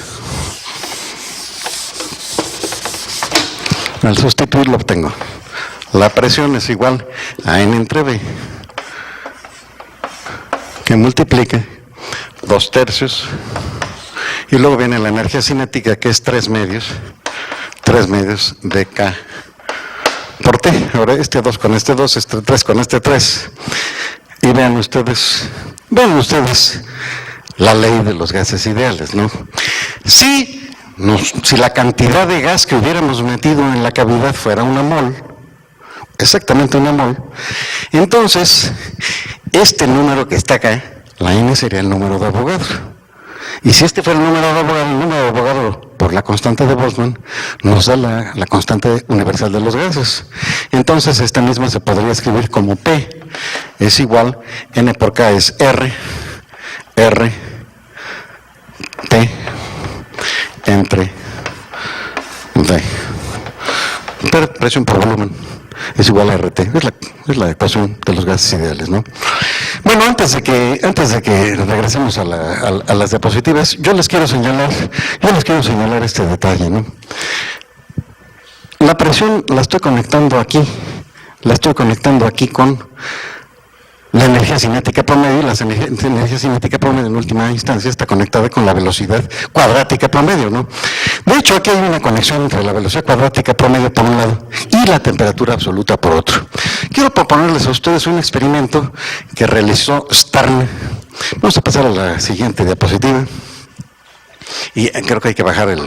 al sustituirlo obtengo la presión es igual a N entre B, que multiplica 2/3, y luego viene la energía cinética, que es 3/2 de K por T. Ahora este 2 con este 2, este 3 con este 3. Y vean ustedes la ley de los gases ideales, ¿no? Si la cantidad de gas que hubiéramos metido en la cavidad fuera una mol, exactamente una mol, entonces este número que está acá, la N, sería el número de Avogadro. Y si este fuera el número de Avogadro por la constante de Boltzmann, nos da la constante universal de los gases. Entonces esta misma se podría escribir como P es igual, N por K es R T entre D. Presión por volumen es igual a RT. Es la ecuación de los gases ideales, ¿no? Bueno, antes de que regresemos a las diapositivas, yo les quiero señalar este detalle, ¿no? La presión la estoy conectando aquí con la energía cinética promedio, y la energía cinética promedio en última instancia está conectada con la velocidad cuadrática promedio, ¿no? De hecho, aquí hay una conexión entre la velocidad cuadrática promedio por un lado y la temperatura absoluta por otro. Quiero proponerles a ustedes un experimento que realizó Stern. Vamos a pasar a la siguiente diapositiva. Y creo que hay que bajar el...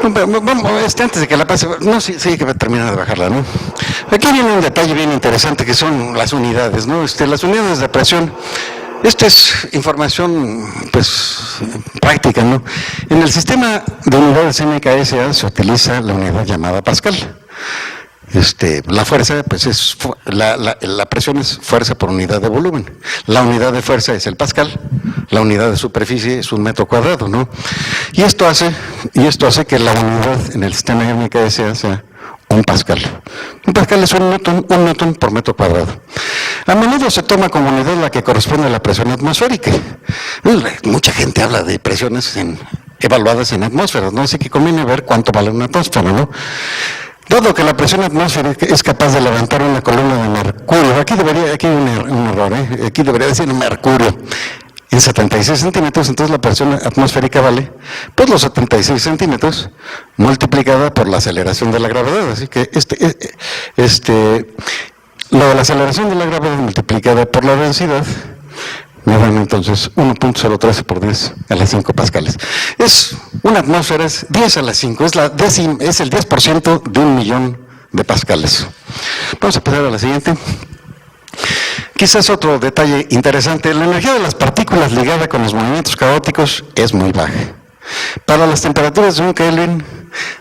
Vamos, antes de que la pase, no, sí hay que terminar de bajarla, ¿no? Aquí viene un detalle bien interesante, que son las unidades, ¿no? Las unidades de presión. Esto es información, pues, práctica, ¿no? En el sistema de unidades NKSA se utiliza la unidad llamada Pascal. La fuerza, pues la presión es fuerza por unidad de volumen. La unidad de fuerza es el pascal, la unidad de superficie es un metro cuadrado, ¿no? Y esto hace que la unidad en el sistema NKSA sea un pascal. Un pascal es un newton por metro cuadrado. A menudo se toma como unidad la que corresponde a la presión atmosférica. Mucha gente habla de presiones evaluadas en atmósferas, ¿no? Así que conviene ver cuánto vale una atmósfera, ¿no? Dado que la presión atmosférica es capaz de levantar una columna de mercurio, aquí hay un error, aquí debería decir mercurio, en 76 centímetros, entonces la presión atmosférica vale, pues los 76 centímetros multiplicada por la aceleración de la gravedad, así que lo de la aceleración de la gravedad multiplicada por la densidad, me dan entonces 1.013 por 10 a las 5 pascales. Una atmósfera es 10 a las 5, es el 10% de 1.000.000 de pascales. Vamos a pasar a la siguiente. Quizás otro detalle interesante, la energía de las partículas ligada con los movimientos caóticos es muy baja. Para las temperaturas de 1 Kelvin,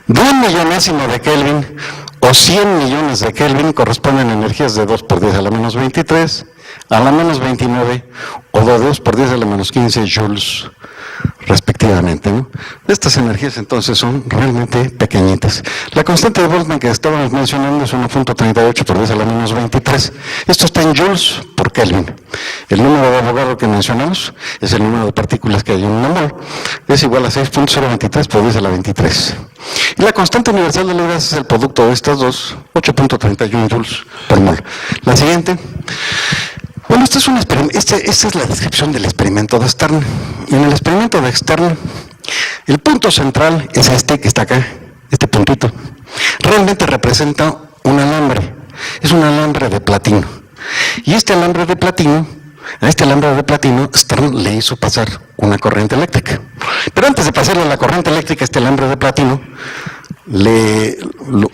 de 1.000.000º de Kelvin o 100 millones de Kelvin corresponden a energías de 2 por 10 a la menos 23, a la menos 29 o de 2 por 10 a la menos 15 joules respectivamente, ¿no? Estas energías entonces son realmente pequeñitas. La constante de Boltzmann que estábamos mencionando es 1.38 por 10 a la menos 23. Esto está en joules por Kelvin. El número de Avogadro que mencionamos es el número de partículas que hay en una mol. Es igual a 6.023 por 10 a la 23. Y la constante universal de los gases es el producto de estas dos, 8.31 joules por mol. La siguiente. Bueno, este es un experimento, esta es la descripción del experimento de Stern. En el experimento de Stern, el punto central es este que está acá, este puntito. Realmente representa un alambre, es un alambre de platino. Y a este alambre de platino, Stern le hizo pasar una corriente eléctrica. Pero antes de pasarle la corriente eléctrica a este alambre de platino, lo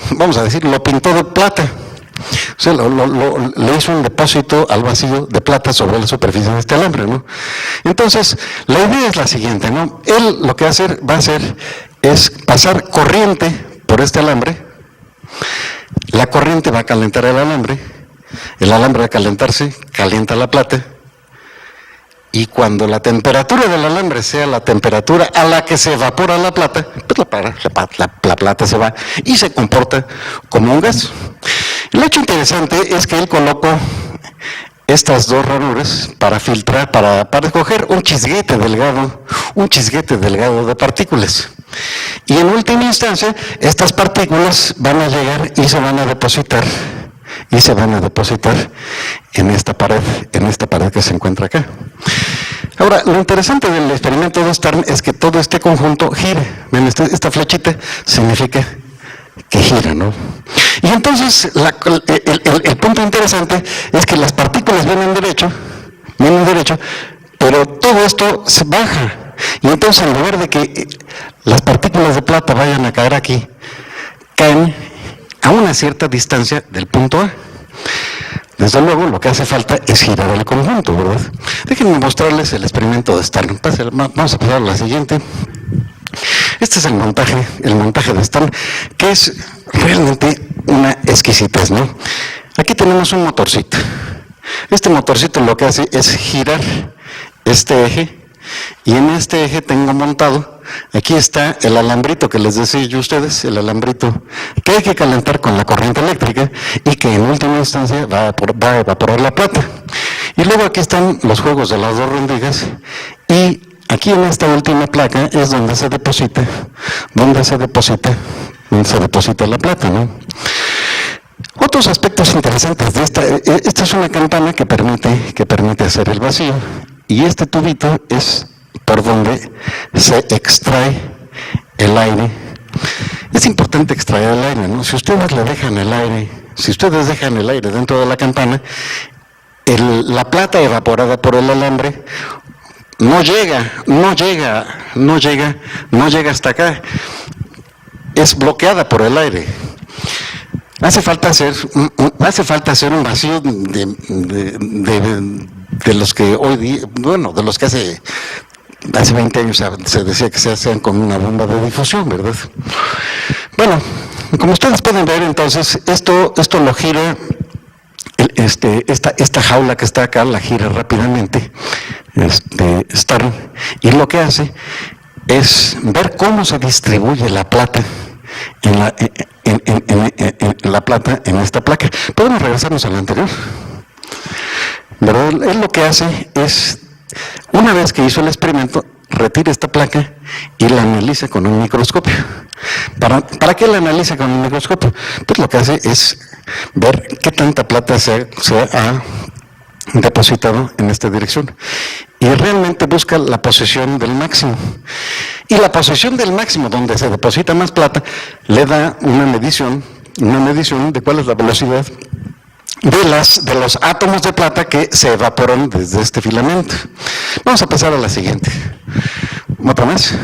pintó de plata. O sea, le hizo un depósito al vacío de plata sobre la superficie de este alambre, ¿no? Entonces, la idea es la siguiente, ¿no? Él lo que va a hacer es pasar corriente por este alambre. La corriente va a calentar el alambre va a calentarse, calienta la plata, y cuando la temperatura del alambre sea la temperatura a la que se evapora la plata, pues la plata se va y se comporta como un gas. El hecho interesante es que él colocó estas dos ranuras para filtrar, para escoger un chisguete delgado de partículas. Y en última instancia, estas partículas van a llegar y se van a depositar en esta pared que se encuentra acá. Ahora, lo interesante del experimento de Stern es que todo este conjunto gira. Ven, esta flechita significa que gira, ¿no? Y entonces, el punto interesante es que las partículas vienen derecho, pero todo esto se baja. Y entonces, en lugar de que las partículas de plata vayan a caer aquí, caen a una cierta distancia del punto A. Desde luego, lo que hace falta es girar el conjunto, ¿verdad? Déjenme mostrarles el experimento de Stern. Vamos a pasar a la siguiente. Este es el montaje de Stern, que es realmente una exquisitez, ¿no? Aquí tenemos un motorcito. Este motorcito lo que hace es girar este eje, y en este eje tengo montado, aquí está el alambrito que les decía yo a ustedes, el alambrito que hay que calentar con la corriente eléctrica y que en última instancia va a evaporar la plata. Y luego aquí están los juegos de las dos rendijas, y aquí en esta última placa es donde se deposita la plata, ¿no? Otros aspectos interesantes de esta es una campana que permite hacer el vacío, y este tubito es por donde se extrae el aire. Es importante extraer el aire, ¿no? Si ustedes dejan el aire dentro de la campana, la plata evaporada por el alambre no llega hasta acá, es bloqueada por el aire. Hace falta hacer un vacío de los que hoy día, bueno, de los que hace 20 años se decía que se hacían con una bomba de difusión, ¿verdad? Bueno, como ustedes pueden ver, entonces, esto lo gira, esta jaula que está acá la gira rápidamente, Stern, y lo que hace es ver cómo se distribuye la plata en esta placa. Podemos regresarnos a la anterior, ¿verdad? Él lo que hace es, una vez que hizo el experimento, retira esta placa y la analiza con un microscopio. ¿Para qué la analiza con un microscopio? Pues lo que hace es ver qué tanta plata se ha depositado en esta dirección, y realmente busca la posición del máximo, y la posición del máximo donde se deposita más plata le da una medición de cuál es la velocidad de los átomos de plata que se evaporan desde este filamento. Vamos a pasar a la siguiente. Otra más.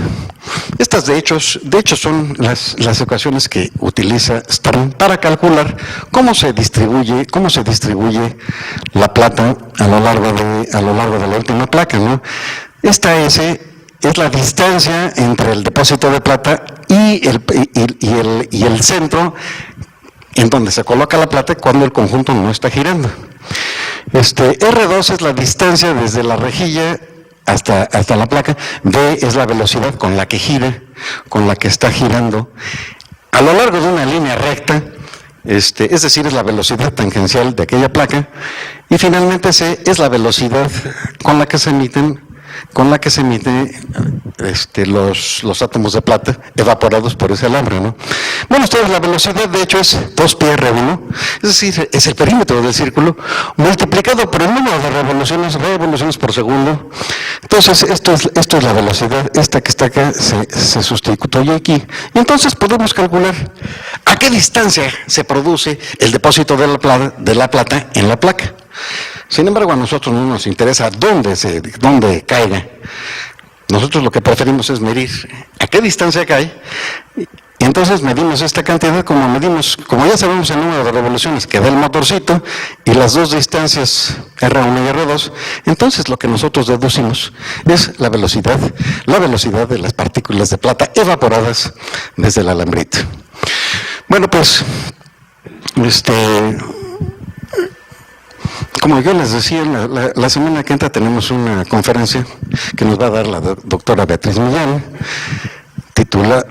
Estas de hecho son las ecuaciones que utiliza Stern para calcular cómo se distribuye la plata a lo largo de la última placa, ¿no? Esta S es la distancia entre el depósito de plata y el centro en donde se coloca la plata cuando el conjunto no está girando. R2 es la distancia desde la rejilla hasta la placa. V es la velocidad con la que está girando a lo largo de una línea recta, es decir, es la velocidad tangencial de aquella placa. Y finalmente C es la velocidad con la que se emiten los átomos de plata evaporados por ese alambre, ¿no? Bueno, ustedes, la velocidad de hecho es 2πr1, es decir, es el perímetro del círculo multiplicado por el número de revoluciones por segundo. Entonces, esto es la velocidad, esta que está acá se sustituye aquí, y entonces podemos calcular a qué distancia se produce el depósito de la plata en la placa. Sin embargo, a nosotros no nos interesa dónde caiga. Nosotros lo que preferimos es medir a qué distancia cae Y entonces medimos esta cantidad como ya sabemos el número de revoluciones que da el motorcito y las dos distancias R1 y R2, entonces lo que nosotros deducimos es la velocidad de las partículas de plata evaporadas desde el alambrito. Bueno, pues, como yo les decía, la semana que entra tenemos una conferencia que nos va a dar la doctora Beatriz Millán, titula,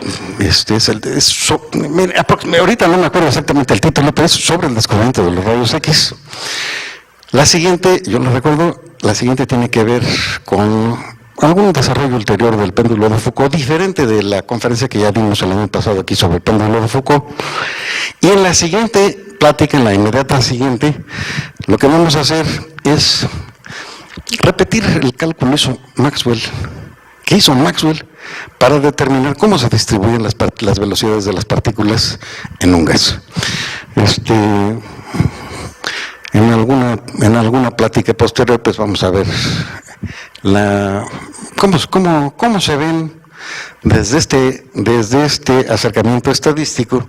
ahorita no me acuerdo exactamente el título, pero es sobre el descubrimiento de los rayos X. La siguiente, yo lo recuerdo, la siguiente tiene que ver con algún desarrollo ulterior del péndulo de Foucault, diferente de la conferencia que ya dimos el año pasado aquí sobre el péndulo de Foucault. Y en la siguiente plática, en la inmediata siguiente, lo que vamos a hacer es repetir el cálculo que hizo Maxwell para determinar cómo se distribuyen las velocidades de las partículas en un gas. En alguna plática posterior, pues vamos a ver cómo se ven desde este acercamiento estadístico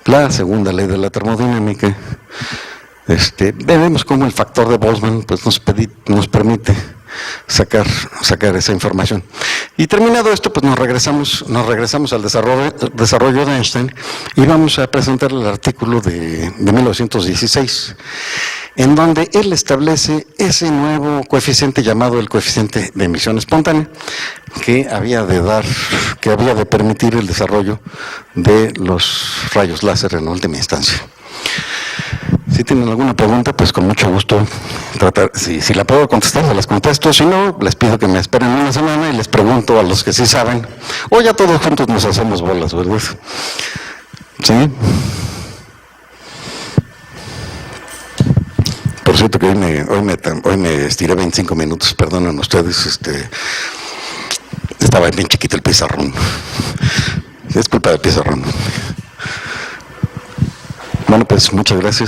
la segunda ley de la termodinámica. Veremos cómo el factor de Boltzmann pues, nos permite sacar esa información. Y terminado esto, pues nos regresamos al desarrollo de Einstein y vamos a presentar el artículo de 1916, en donde él establece ese nuevo coeficiente llamado el coeficiente de emisión espontánea, que había de permitir el desarrollo de los rayos láser en última instancia. Si tienen alguna pregunta, pues con mucho gusto si la puedo contestar, se las contesto. Si no, les pido que me esperen una semana y les pregunto a los que sí saben. O ya todos juntos nos hacemos bolas, ¿verdad? ¿Sí? Por cierto que hoy me estiré 25 minutos, perdonen ustedes, estaba bien chiquito el pizarrón. Es culpa del pizarrón. Bueno, pues muchas gracias.